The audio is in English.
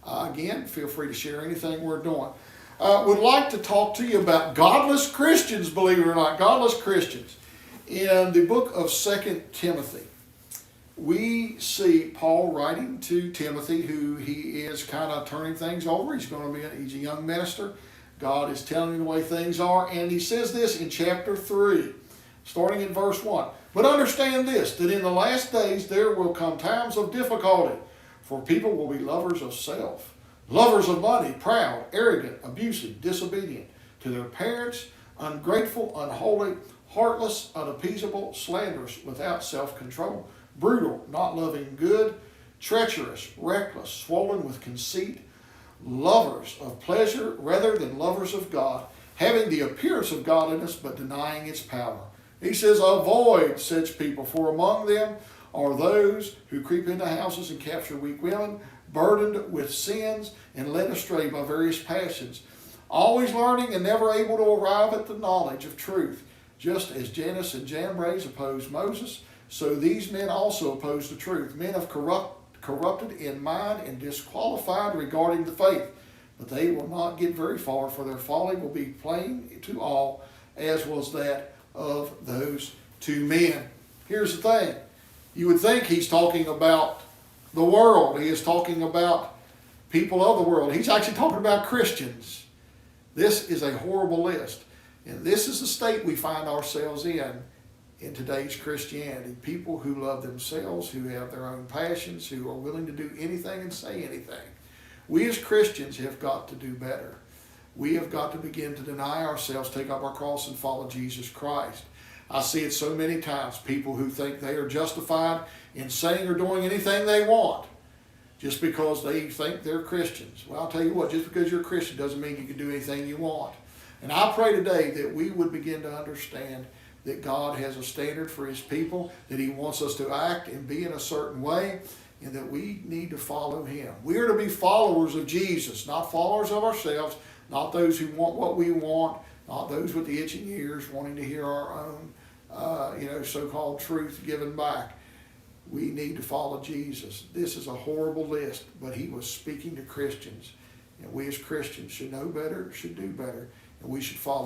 Again, feel free to share anything we're doing. Would like to talk to you about godless Christians, believe it or not, godless Christians. In the book of 2 Timothy, we see Paul writing to Timothy, who he is kind of turning things over. He's a young minister. God is telling him the way things are. And he says this in chapter 3, starting in verse 1. But understand this, that in the last days there will come times of difficulty, for people will be lovers of self, lovers of money, proud, arrogant, abusive, disobedient to their parents, ungrateful, unholy, heartless, unappeasable, slanderous, without self-control, brutal, not loving good, treacherous, reckless, swollen with conceit, lovers of pleasure rather than lovers of God, having the appearance of godliness but denying its power. He says, avoid such people, for among them are those who creep into houses and capture weak women, burdened with sins and led astray by various passions, always learning and never able to arrive at the knowledge of truth. Just as Jannes and Jambres opposed Moses, so these men also oppose the truth, men of corrupted in mind and disqualified regarding the faith. But they will not get very far, for their folly will be plain to all, as was that of those two men. Here's the thing. You would think he's talking about the world. He is talking about people of the world. He's actually talking about Christians. This is a horrible list. And this is the state we find ourselves in today's Christianity. People who love themselves, who have their own passions, who are willing to do anything and say anything. We as Christians have got to do better. We have got to begin to deny ourselves, take up our cross, and follow Jesus Christ. I see it so many times, people who think they are justified in saying or doing anything they want just because they think they're Christians. Well, I'll tell you what, just because you're a Christian doesn't mean you can do anything you want. And I pray today that we would begin to understand that God has a standard for His people, that He wants us to act and be in a certain way, and that we need to follow Him. We are to be followers of Jesus, not followers of ourselves, not those who want what we want, not those with the itching ears wanting to hear our own so-called truth given back. We need to follow Jesus. This is a horrible list, but He was speaking to Christians. And we as Christians should know better, should do better, and we should follow